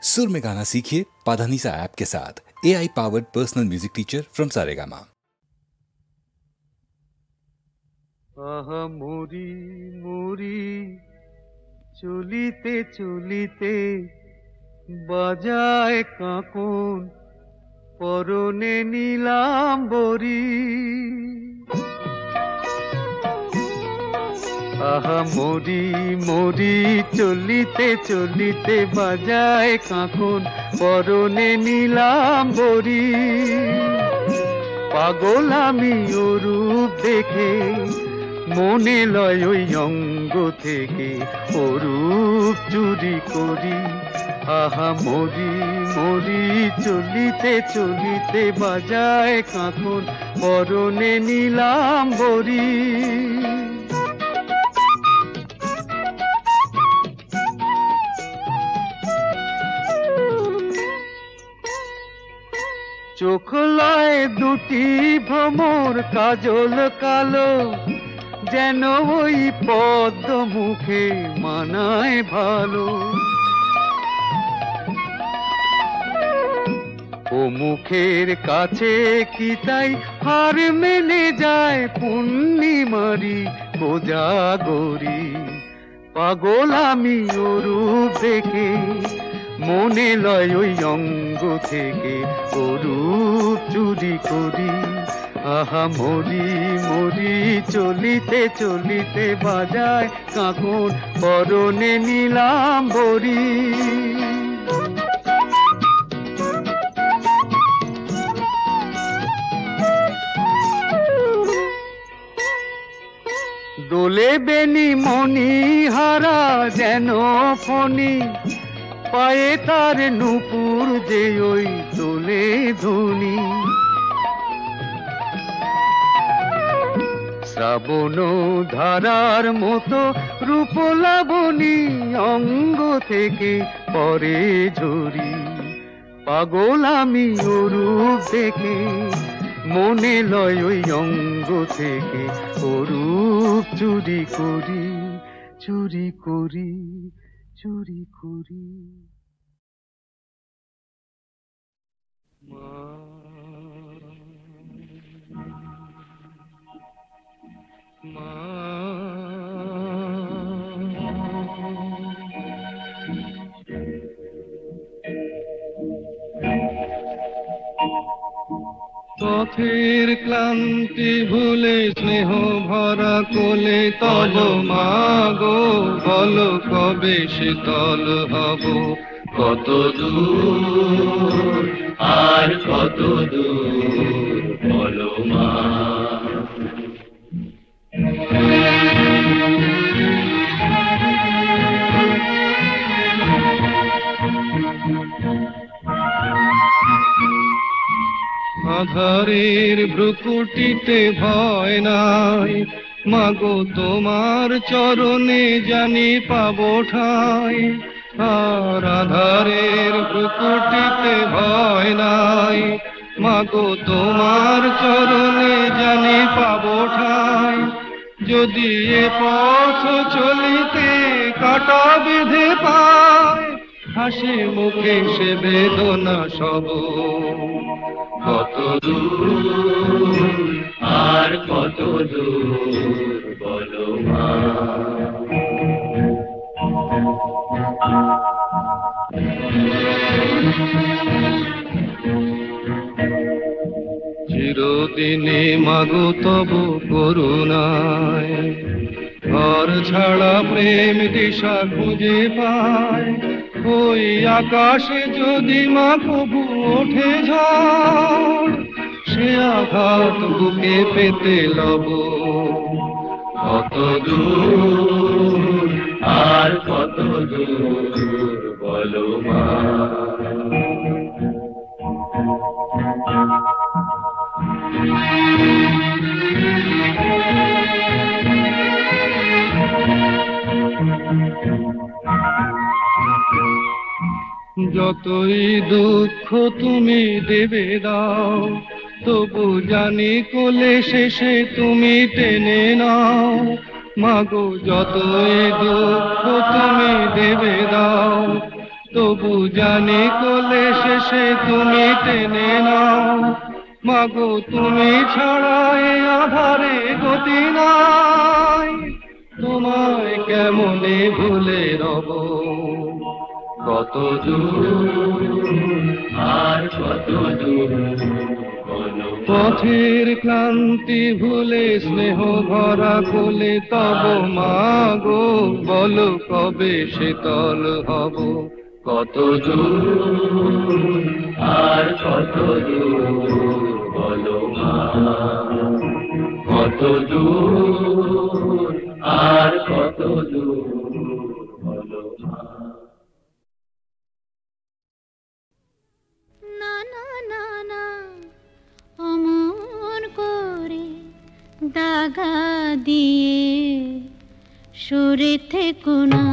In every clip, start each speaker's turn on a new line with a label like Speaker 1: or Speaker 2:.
Speaker 1: सुर में गाना सीखिए पाधानीसा ऐप के साथ। AI powered personal music teacher from Saregama.
Speaker 2: आहा मोरी मोरी चलिते चलिते বাজায় কাঁকন পরনে নীলাম্বরী। আহা মরি মরি চলিতে চলিতে বাজায় কাঁকন পরনে নীলাম্বরী। পাগল আমি ও রূপ দেখে মনে লয় ওই অঙ্গ থেকে ও রূপ চুরি করি। আহা মরি মরি চলিতে চলিতে বাজায় কাঁকন পরনে নীলাম্বরী। চোখ লয় দুটি ভ্রমর কাজল কালো, যেন ওই পদ্ম মুখে মানায় ভালো। ও মুখের কাছে কি তাই হার মেনে যায় পূর্ণিমারি কোজাগরী। পাগল আমি ও রূপ দেখে মনে লয় ওই অঙ্গ থেকে ও রূপ চুরি করি। আহা মরি মরি চলিতে চলিতে বাজায় কাঁকন পরনে নীলাম্বরী। দোলে বেনি মনি হারা যেন ফণি, পায়ে তার নূপুর যে ওই দোলে ধ্বনি। শ্রাবণ ধারার মতো রূপ লাবণী অঙ্গ থেকে পরে ঝরি। পাগল আমি ও রূপ দেখে মনে লয় ওই অঙ্গ থেকে ও রূপ চুরি করি চুরি করি চুরি করি।
Speaker 3: পথের ক্লান্তি ভুলে স্নেহ ভরা কোলে তব মাগো বলো কবে শীতল হব।
Speaker 4: কত দূর আর কত দূর বলো মা।
Speaker 3: আধারের ভ্রুকুটিতে ভয় নাই, মাগো তোমার চরণে জানি পাবো ঠাই। আর আধারের ভ্রুকুটিতে ভয় নাই, মাগো তোমার চরণে জানি পাবো ঠাই। যদি এ পথ চলিতে কাটা বেঁধে পায়, হাসি মুখে সে বেদনা সব।
Speaker 4: কত দূর আর কত দূর বলো মা।
Speaker 3: চিরদিনে মাগো তব করুণায় ঘর ছাড়া প্রেম দিশা খুঁজে পায়। ওই আকাশে যদি মা কবু ওঠে ঝড়, সে আঘাত বুকে পেতে লব।
Speaker 4: কত দূর আর কত দূর বলো মা।
Speaker 3: যতই দুঃখ তুমি দেবে দাও, তবু জানি কোলে শেষে তুমি টেনে নাও। মাগো যতই দুঃখ তুমি দেবে দাও, তবু জানি কোলে শেষে তুমি টেনে নাও। মাগো তুমি ছাড়া এ আধারে গতি নাই, তোমায় কেমনে ভুলে রব।
Speaker 4: কত দূর আর কত দূর
Speaker 3: পথের ক্লান্তি ভুলে স্নেহ ভরা কোলে তব মাগো, বলো কবে শীতল হব।
Speaker 4: কত দূর আর কত দূর বলো মা, কত দূর আর কত দূর বলো মা।
Speaker 5: না না না না অমন করে দাগা দিয়ে সরে থেকো না।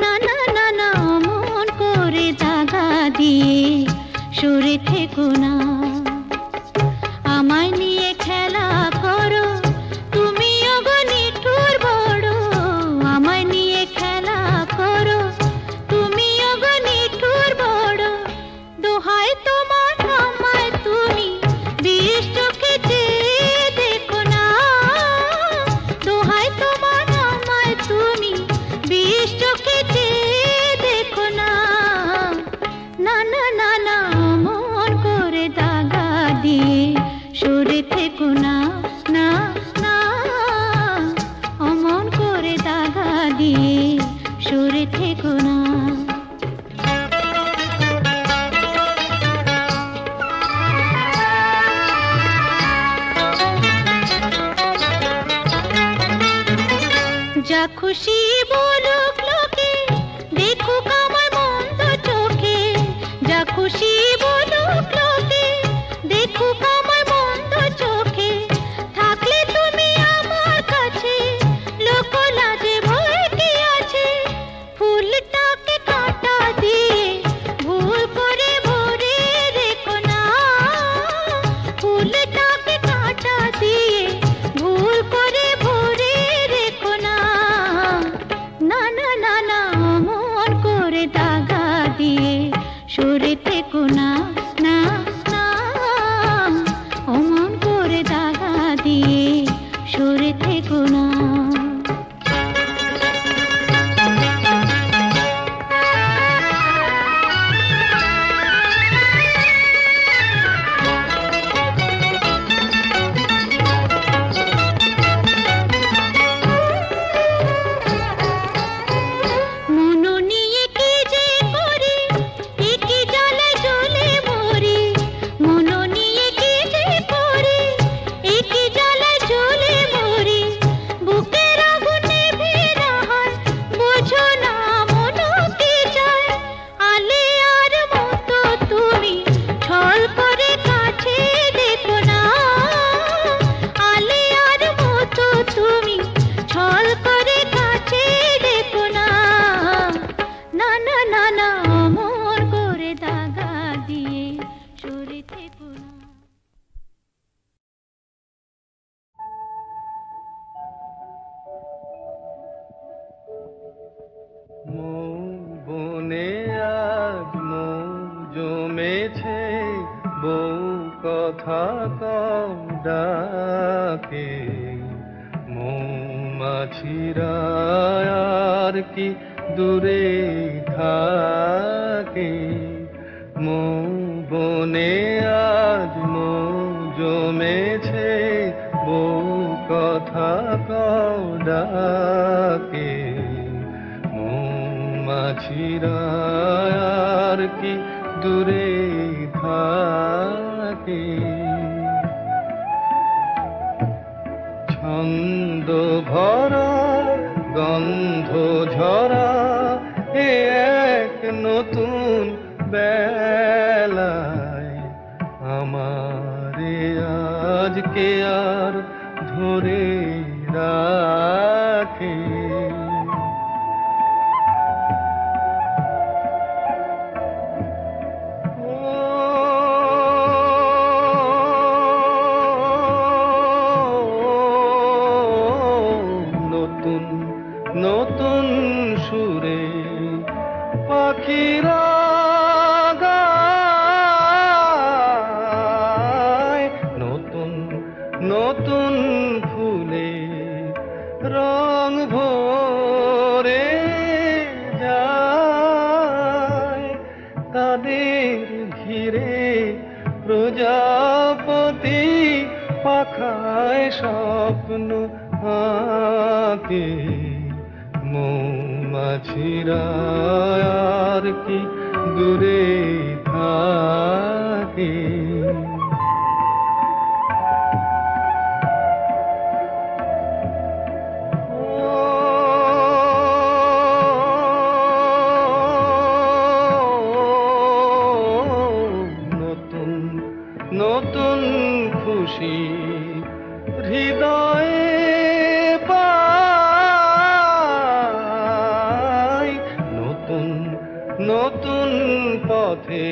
Speaker 5: না না না না অমন করে দাগা দিয়ে সরে থেকো না। আমায় নিয়ে খেলা করো তুমি অগণিঠুর বড়, আমায় নিয়ে খেলা করো তুমি অগণিঠুর বড়। দোহাই তোমার আমায় তুমি বিষ চোখে চেয়ে দেখো না। দোহাই তোমার আমায় তুমি বিষ চোখে চেয়ে দেখো না। না না না না অমন করে দাগা দিয়ে সরে থেকো না। না না অমন করে দাগা দিয়ে সরে থেকো না। যা খুশি বলুক লোকে, দেখুক আমায় মন্দ চোখে। যা খুশি বলুক লোকে, দেখুক আমায় মন্দ চোখে। থাকলে তুমি আমার কাছে লোক লাজে ভয় কি আছে। ফুলটাকে কাঁটা দিয়ে ভুল করে ভরে রেখো না। ফুলটাকে কাঁটা দিয়ে ভুল করে ভরে রেখো না। না না না না অমন করে দাগা দিয়ে সরে থেকো না। না না অমন করে দাগা দিয়ে সরে থেকো না। মনো নিয়ে কি যে করি, একই জ্বালায় জ্বলে মরি। মনো নিয়ে কি যে করি, একই জ্বালায় জ্বলে মরি। বুকের আগুন নেভে না হয়, বোঝো না মনো কি চায়। আলে আর মতো তুমি ছল করে কাছে দেখো না। আলে আর মতো তুমি ছল করে কাছে দেখো না। না না না না অমন করে দাগা দিয়ে সরে থেকো না।
Speaker 3: মৌ বনে আজ মৌ জমেছে, বউ কথা কম ডাকে। মৌমাছিরা আর কি দূরে থাকে। মৌ বনে আজ মৌ জমেছে, বউ কথা কম ডাকে। মৌমাছিরা আর কি দূরে থাকে। ছন্দ ভরা গন্ধ ঝরা এ এক নতুন বেলায়, আমারে আজকে আর ধরে রাখে। নতুন নতুন সুরে পাখিরা গায়, নতুন নতুন ফুলে রং ভরে যায়, তাদের ঘিরে প্রজাপতি পাখায় স্বপ্ন আঁকে। মৌমাছিরা আর কি দূরে থাকে। নতুন নতুন খুশি হৃদয়ে পাই, নতুন নতুন পথে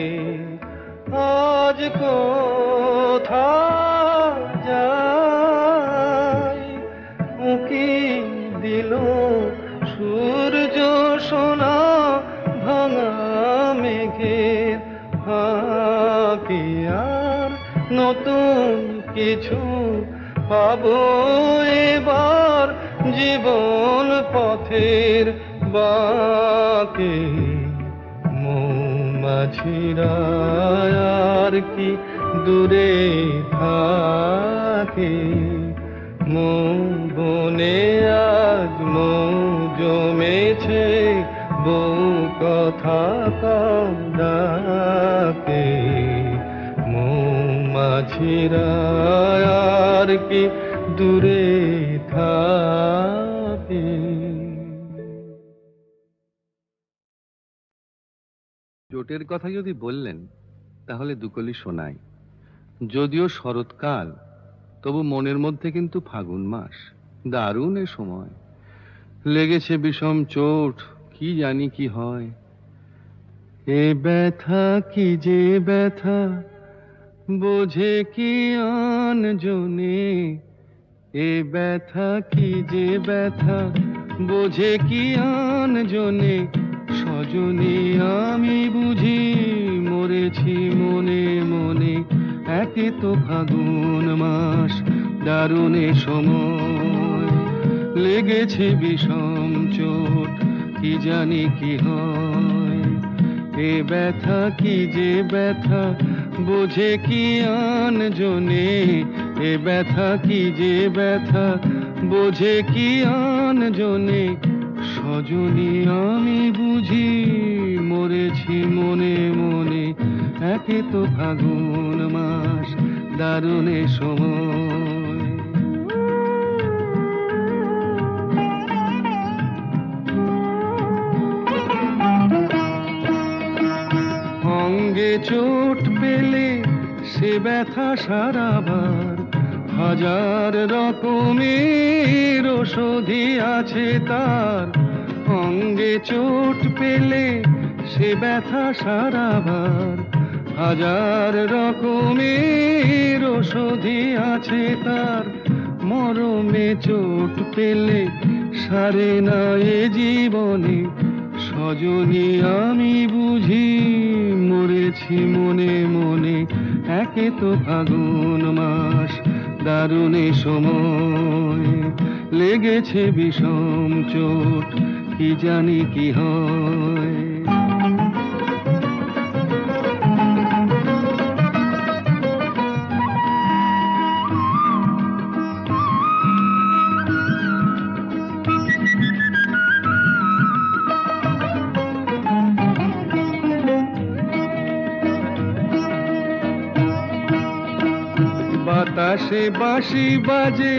Speaker 3: আজ কোথায় যাই। উঁকি দিল সূর্য সোনা ভাঙা মেঘের ফাঁকে, আর নতুন কিছু পাবো এবার জীবন পথের বাঁকে। মৌমাছিরা আর কি দূরে থাকে। মৌ বনে আজ মৌ জমেছে, বউ কথা কম ডাকে। মৌমাছিরা আর কি দূরে থাকে। চোটের কথা যদি বললেন তাহলে দুকলি শোনাই। যদিও শরৎকাল, তবু মনের মধ্যে কিন্তু ফাগুন মাস। দারুণ এ সময়, লেগেছে বিষম চোট, কি জানি কি হয়। এ ব্যথা কি যে ব্যথা, বোঝে কি আন জনে। এ ব্যথা কি যে ব্যথা, বোঝে কি আন জনে। সজনী আমি বুঝি মরেছি মনে মনে। একে তো ফাগুন মাস, দারুণ এ সময়, লেগেছে বিষম চোট, কি জানি কি হয়। এ ব্যথা কি যে ব্যথা, বোঝে কি আন জনে। এ ব্যথা কি যে ব্যথা, বোঝে কি আন জনে। সজনী আমি বুঝি মরেছি মনে মনে। একে তো ফাগুন মাস, দারুণ এ সময়। অঙ্গে চোট পেলে সে ব্যথা সারাবার, হাজার রকমের ওষুধি আছে তার। অঙ্গে চোট পেলে সে ব্যথা সারাবার, হাজার রকমের ওষুধি আছে তার। মরমে চোট পেলে সারে না এ জীবনে। সজনী আমি বুঝি মরেছি মনে মনে। একে তো ফাগুন মাস, দারুণ এ সময়, লেগেছে বিষম চোট, কি জানি কি হয়। বাতাসে বাঁশি বাজে,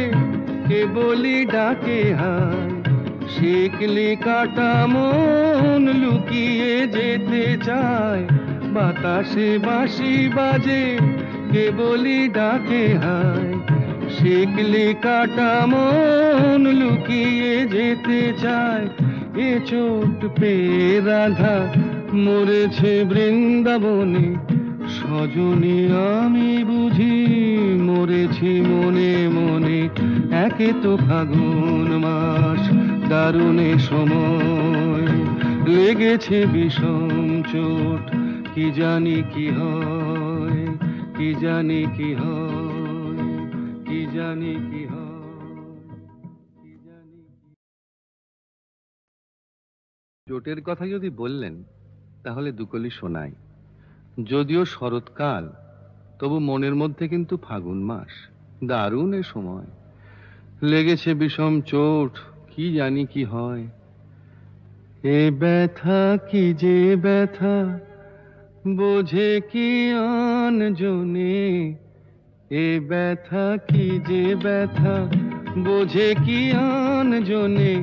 Speaker 3: কে বলি ডাকে হায়। শিকলি কাটা মন লুকিয়ে যেতে চায়। বাতাসে বাঁশি বাজে, কে বলি ডাকে হায়। শিকলি কাটা মন লুকিয়ে যেতে চায়। এ চোট পেয়ে রাধা মরেছে বৃন্দাবনে। সজনী আমি বুঝি মরেছি মনে মনে। একে তো ফাগুন মাস, দারুণ এ সময়, লেগেছে বিষম চোট, কি জানি কি হয়, কি জানি কি হয়, কি জানি কি হয়, কি জানি কি। চোটের কথা যদি বললেন তাহলে দুকলি শোনাই। যদিও শরৎকাল, তবু মনের মধ্যে কিন্তু ফাগুন মাস, দারুণ এ সময়। লেগেছে বিষম চোট, কি জানি কি হয়। এ ব্যথা কি যে ব্যথা, বোঝে কি আনজনে। এ ব্যথা কি যে ব্যথা, বোঝে কি আনজনে।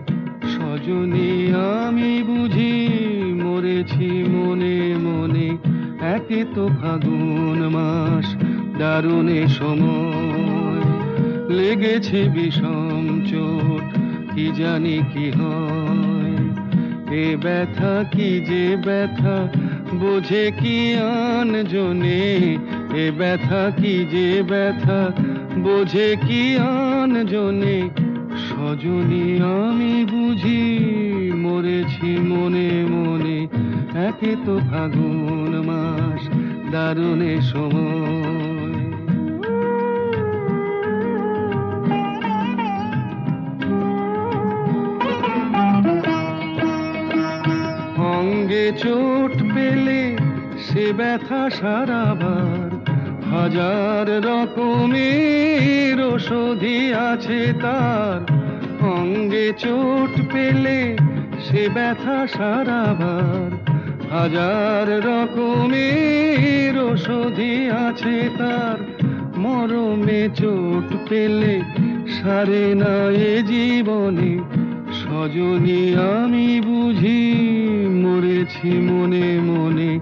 Speaker 3: সজনী আমি বুঝি মরেছি মনে মনে। একে তো ফাগুন মাস, দারুণ এ সময়। লেগেছে বিষম চোট, কি জানি কি হয়। এ ব্যথা কি যে ব্যথা, বোঝে কি আনজনে। এ ব্যথা কি যে ব্যথা, বোঝে কি আনজনে। সজনী আমি বুঝি মরেছি মনে মনে। একে তো ফাগুন মাস, দারুণ এ সময়। অঙ্গে চোট পেলে সে ব্যথা সারাবার, হাজার রকমের ওষুধি আছে তার। অঙ্গে চোট পেলে সে ব্যথা সারাবার, হাজার রকমের ওষুধি আছে তার। মরমে চোট পেলে সারে না এ জীবনে। সজনী আমি বুঝি মরেছি মনে মনে।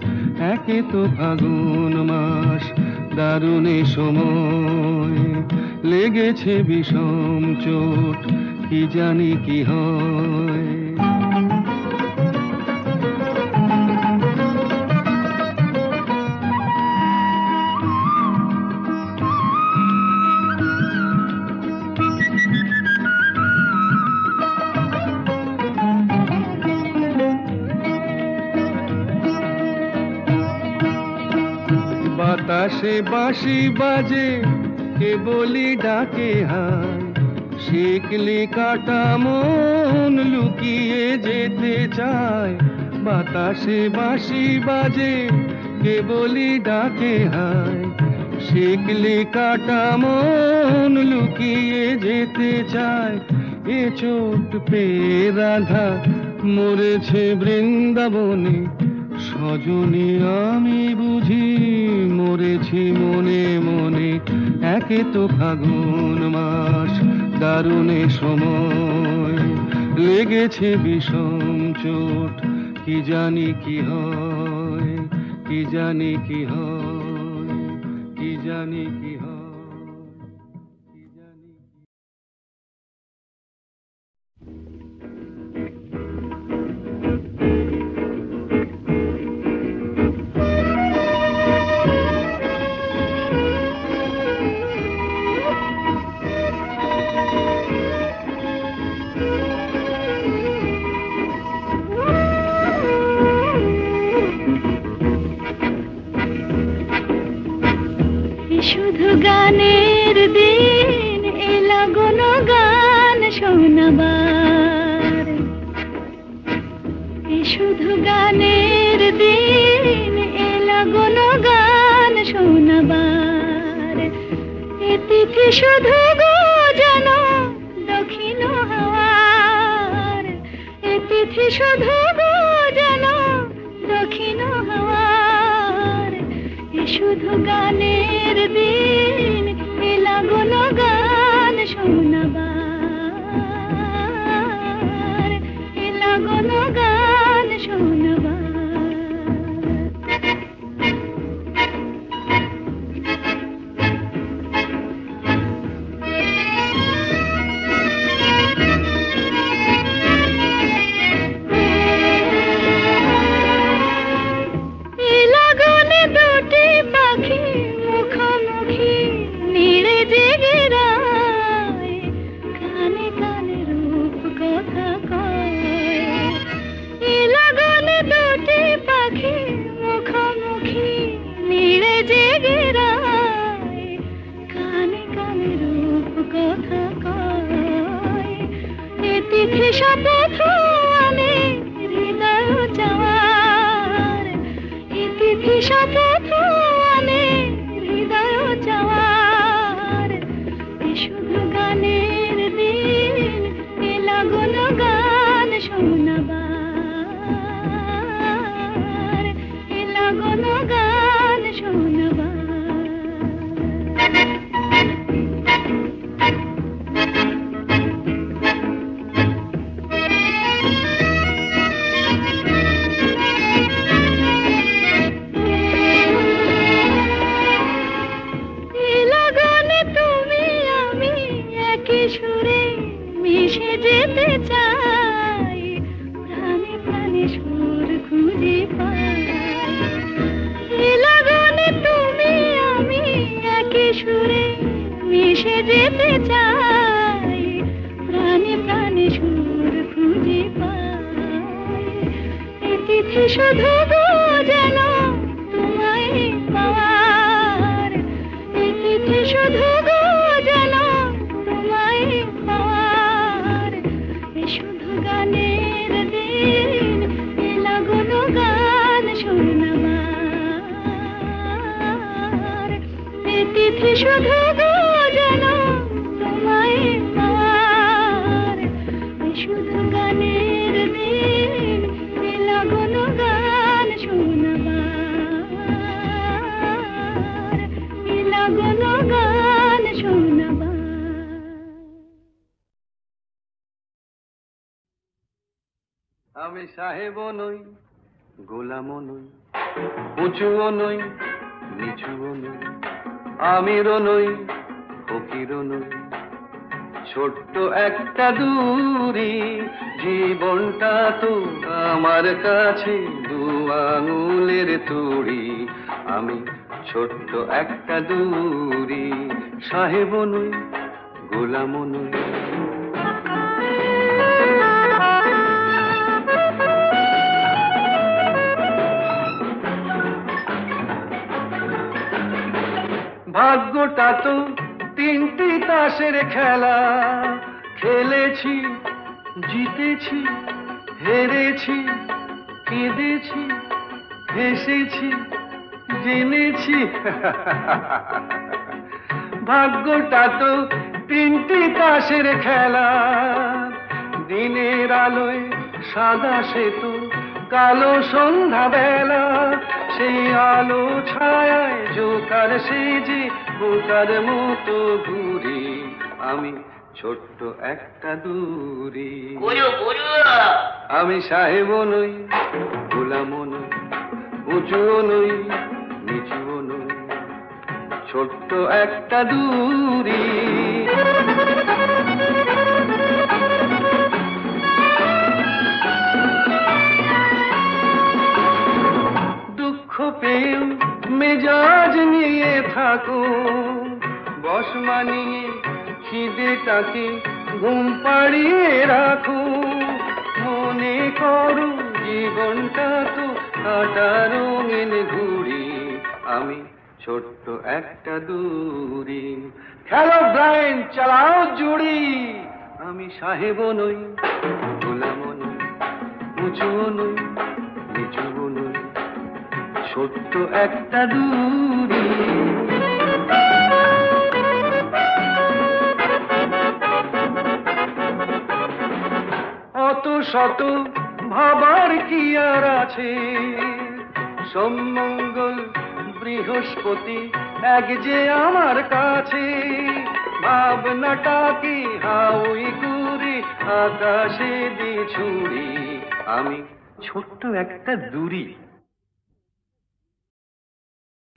Speaker 3: একে তো ফাগুন মাস, দারুণ এ সময়। লেগেছে বিষম চোট, কি জানি কি হয়। বাতাসে বাঁশি বাজে, কে বলি ডাকে হায়। শিকলি কাটা মন লুকিয়ে যেতে চায়। বাতাসে বাঁশি বাজে, কে বলি ডাকে হায়। শিকলি কাটা মন লুকিয়ে যেতে চায়। এ চোট পেয়ে রাধা মরেছে বৃন্দাবনে। সজনী আমি বুঝি মরেছি মনে মনে। একে তো ফাগুন মাস, দারুণ এ সময়। লেগেছে বিষম চোট, কি জানি কি হয়, কি জানি কি হয়, কি জানি কি হয়, কি জানি কি।
Speaker 5: শুধু গানের দিন এলা গুণ গান শোনাবার। শুধু গানের দিন এলা গুণ গান শোনাবার। এ তিথি শুধু গো যেন দক্ষিণ হাওয়ার। এ তিথি শুধু গো যেন দক্ষিণ হাওয়ার। শুধু গানের দিন এলা গুণ গান শোনাবার। এলা গুণ গান শোনাবার। এলা গুণে দুটি পাখি মুখোমুখি জেগে রায়, কানে কানে রূপ কথা কয়, এ তিথি শপথ আনে হৃদয় চাওয়ার, এ তিথি শপথ আনে হৃদয় চাওয়ার, এ শুধু গানের দিন, এ লাগন গান শোনাবার, এ লাগন গান শোনাবার। সুরে মিশে যেতে চাই, প্রাণে প্রাণে সুর খুঁজে পাই, এ লগনে তুমি আমি একই সুরে মিশে যেতে চাই, প্রাণে প্রাণে সুর খুঁজে পাই, এ তিথি শুধু গো যেন তোমায় পাওয়ার, এ তিথি শুধু গো যেন পাওয়ার, এ শুধু গানের দিন, এ লাগন গান শোনাবার, এ তিথি শুধু গো যেন তোমায় পাওয়ার, এ শুধু গানের দিন, এ লাগন গান শোনাবার, এ লাগন গান শোনাবার।
Speaker 3: আমি সাহেবও নই, গোলামও নই, উঁচুও নই, নিচুও নই, আমিরও নই, ফকিরও নই, ছোট্ট একটা দূরি, জীবনটা তো আমার কাছে দু আঙুলের তুড়ি, আমি ছোট্ট একটা দূরি, সাহেবও নই, গোলামও নই। ভাগ্যটা তো তিনটি তাসের খেলা, খেলেছি, জিতেছি, হেরেছি, কেঁদেছি, হেসেছি, জেনেছি। ভাগ্যটা তো তিনটি তাসের খেলা, দিনের আলোয় সাদা সেতু, কালো সন্ধ্যা বেলা, সেই আলো ছায়ায় জোকার সেজে বোকার মতো ঘুরি, আমি ছোট্ট একটা দূরি। আমি সাহেবও নই, গোলামও নই, উঁচুও নই, নিচুও নই, ছোট্ট একটা দূরি। দুঃখ পেয়েও মেজাজ নিয়ে থাকো, বস মানিয়ে খিদেটাকে ঘুম পাড়িয়ে রাখো, মনে করো জীবনটা তো কাটা রঙিন ঘুড়ি, আমি ছোট্ট একটা দূরি। খেলো ব্লাইন্ড, চালাও জুড়ি, আমি সাহেবও নই, গোলামও নই, উঁচুও নই, নিচুও নই, ছোট্ট একটা দূরি। অত শত ভাবার কি আর আছে, সোমমঙ্গল বৃহস্পতি এক যে আমার কাছে, ভাবনাটাকে হাউই করে আকাশে দিয়ে ছুড়ি, আমি ছোট্ট একটা দূরি।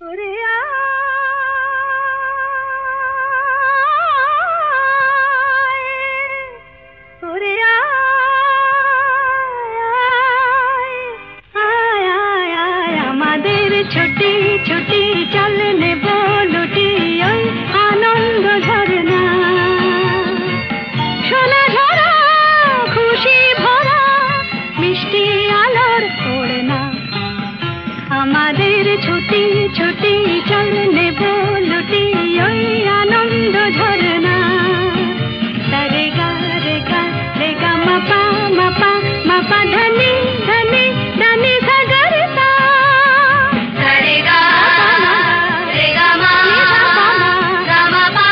Speaker 5: ওরে ওরে আমাদের ছুটি ছুটি চল নেব লুটি, ওই আনন্দ ঝরনা, সোনা ঝরা খুশি ভরা মিষ্টি আলোর ওড়না, আমার আমাদের ছুটি ছুটি চল নেব লুটি ওই আনন্দ ঝরনা রে গা রে গা রে গা মাপা মাপা মাপা ধনি ধনি ধনি সাগর সা রে গা রে গা মা গা মা পা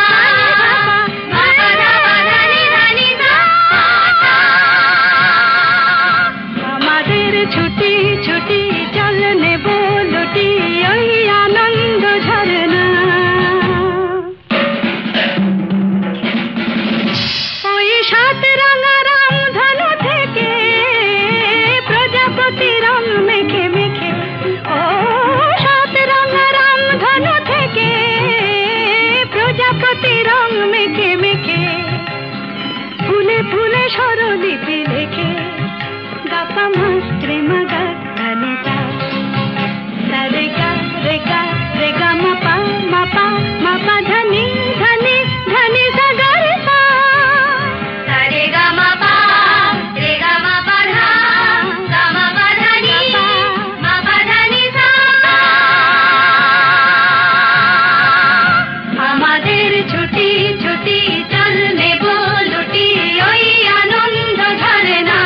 Speaker 5: মা পা ধনি ধনি সা আমাদের ছুটি ছুটি চল নেব লুটি ওই আনন্দ ঝরনা ওই সাত রাঙা রাম ধনু থেকে প্রজাপতি রং মেখে মেখে ও সাত রাঙা রাম ধনু থেকে প্রজাপতি রং মেখে মেখে ফুলে ফুলে স্বরলিপি লেখে গাপা মাস্ত্রে মগা ধনিতা রে গা রে গা রে গা মাপা মাপা মাপা ধনি ধনি ধনি সাগর সা রে গা মাপা রে গা মাপা ধা গা মাপা ধনি মাপা ধনি সা আমাদের ছুটি ছুটি চল নেব লুটি ওই আনন্দ ঝরনা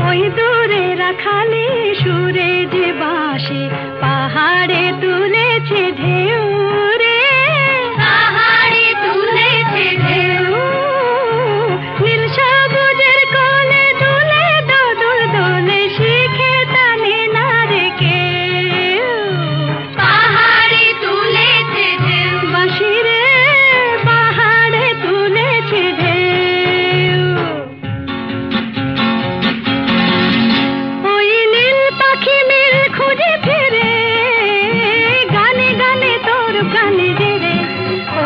Speaker 5: ওই দূরে রাখালি সুরে যে বাঁশি পাহাড়ে তুলেছে ঢেউ রে পাহাড়ে তুলেছে ঢেউ নীল সবুজের কোলে দুলে দোদুল দোলে শিখে টানে না রে কেউ পাহাড়ে তুলেছে ঢেউ বাঁশি রে পাহাড়ে তুলেছে ঢেউ ওই নীল পাখি মিল খুঁজে ফিরে গানে গানে তোর প্রাণে জেরে ও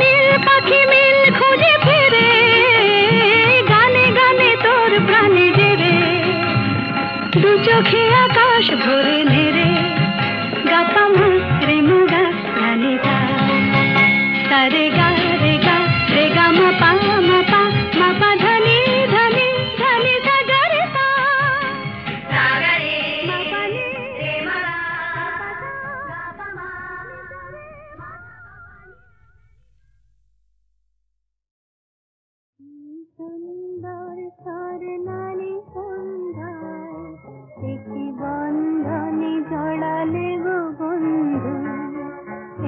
Speaker 5: নীল পাখি মিল খুঁজে ফিরে গানে গানে তোর প্রাণে জেরে দু চোখে আকাশ ভরে নেরে গাপা মাত্রে মুগা ধনিতা রে গা রে গা রে গা মাপা মাপা মাপা ধনি ধনি ধনি সাগর সা সাগরে মাপা নি রে মা গাপা মা সুন্দর স্বর্ণালী সন্ধ্যায় একটি বন্ধনে জড়ালে গো বন্ধু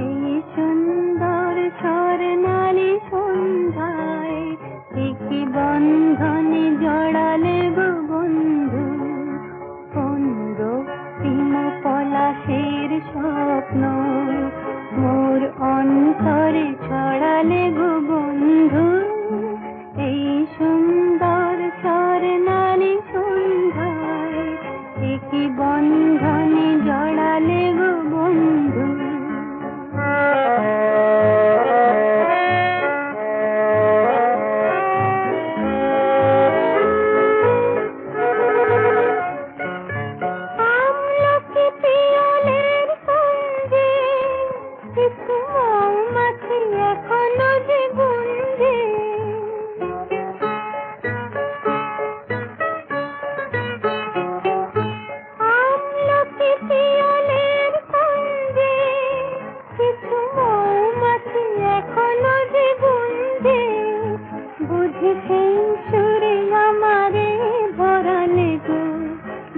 Speaker 5: এই সুন্দর স্বর্ণালী সন্ধ্যায় একটি বন্ধনে জড়ালে গো বন্ধু কোন রক্তিম পলাশের স্বপ্ন মোর অন্তরে ছড়ালে গো বন্ধু এই সুন্দর স্বর্ণালী সন্ধ্যায় একই বন্ধনে জড়ালে গো বন্ধু আমলকি পিয়নের সঙ্গে কিছু মৌমাছি এখনো যে গুঞ্জে আমলকি পিয়নের সঙ্গে কিছু মৌমাছি এখনো যে গুঞ্জে বুঝি সেই সুরে আমারে ভরালে গো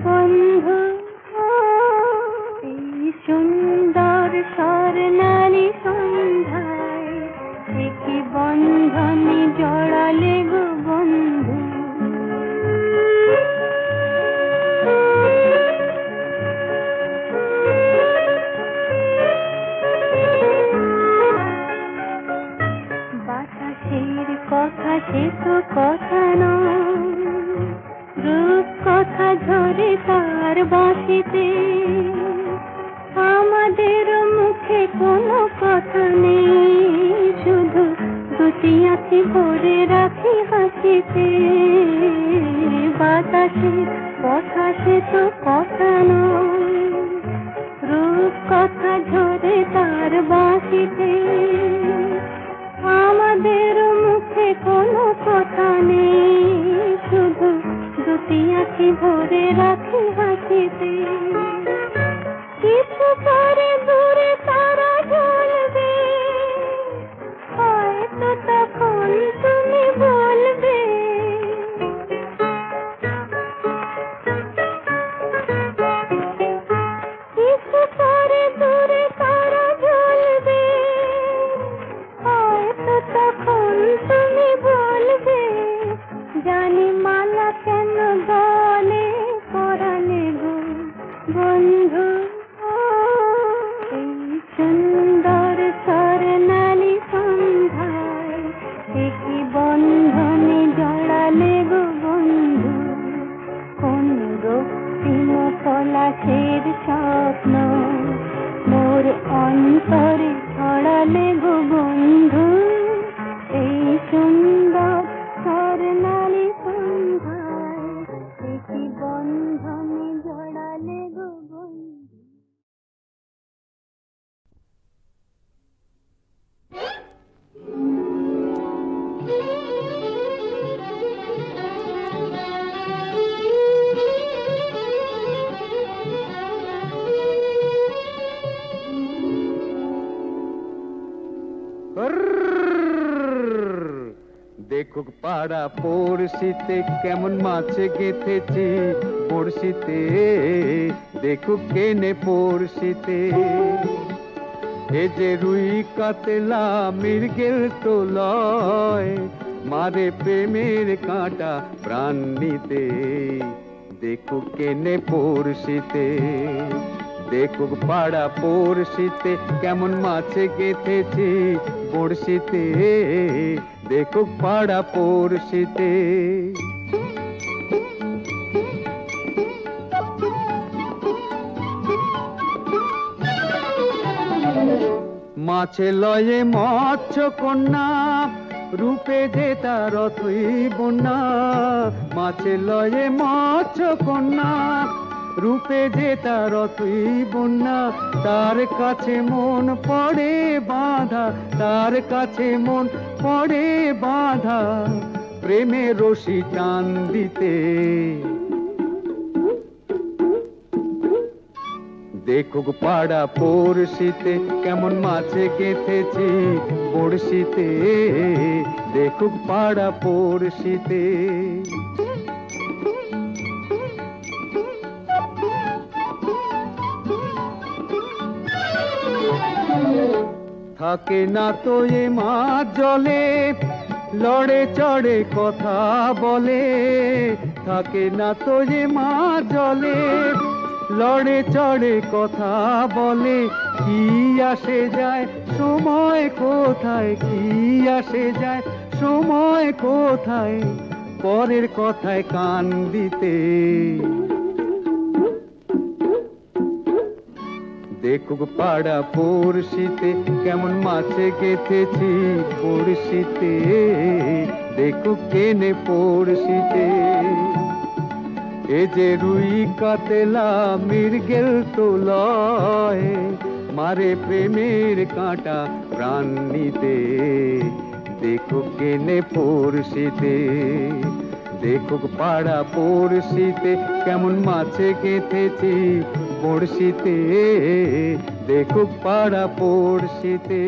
Speaker 5: বন্ধু এই সুন্দর স্বর্ণালী সন্ধ্যায় একই বন্ধনে জড়ালে গো বন্ধু বাতাসের কথা সে তো কথা নয় রূপ কথা ঝরে তার বাঁশিতে আমাদের মুখে কোনো কথা নেই শুধু দুটি আঁখি ভরে রাখি হাসিতে বাতাসের কথা সে তো কথা নয় কথা ঝরে তার বাঁশিতে, আমাদের মুখে কোনো কথা নেই, শুধু দুটি আঁখি ভরে রাখি হাসিতে। কিছু পরে দূরে তারা জ্বলবে, হয়তো তখন তুমি বলবে কিছু পরে দূরে তারা জ্বলবে, হয়তো তখন তুমি বলবে জানি মালা কেন বলে পরাণে গো বন্ধু। এই সুন্দর স্বর্ণালী সন্ধ্যায় কি বন্ধনে জড়ালে গো বন্ধু, কোন রক্তিম পলাশের স্বপ্ন মোর অন্তরে ছড়ালে গো বন্ধু। এই সুন্দর স্বর্ণালী সন্ধ্যায় কি বন্ধনে জড়ালে গো বন্ধু।
Speaker 3: দেখুক পাড়া পড়শিতে কেমন মাছ গেঁথেছি বড়শিতে, দেখুক কেনে পড়শিতে। এ যে রুই কাতলা মৃগেল তো লয়, মারে প্রেমের কাঁটা প্রাণ নিতে, দেখুক কেনে পড়শিতে। দেখুক পাড়া পড়শিতে কেমন মাছ গেঁথেছি বড়শিতে, দেখুক পাড়া পড়শিতে। মাছে লয়ে মৎস্য কন্যা, রূপে যে তার অথই বন্যা। মাছে লয়ে মৎস্য কন্যা, রূপে যে তার অথই বন্যা। তার কাছে মন পড়ে বাঁধা, তার কাছে মন পড়ে বাঁধা, প্রেমে রশি টান দিতে। দেখুক পাড়া পড়শিতে কেমন মাছে গেঁথেছি বড়শিতে, দেখুক পাড়া পড়শিতে। থাকে না তো এ মাছ জলে, লড়ে চড়ে কথা বলে। থাকে না তো এ মাছ জলে, লড়ে চড়ে কথা বলে। কি আসে যায় সময় কোথায়, কি আসে যায় সময় কোথায়, পরের কথায় কান দিতে। দেখুক পাড়া পড়শিতে কেমন মাছে গেঁথেছি বড়শিতে, দেখুক কেনে পড়শিতে। এ যে রুই কাতলা মৃগেল তো লয়, মারে প্রেমের কাঁটা প্রাণ নিতে, দেখুক কেনে পড়শিতে। দেখুক পাড়া পড়শিতে কেমন মাছে গেঁথেছি বড়শিতে, দেখুক পাড়া পড়শিতে।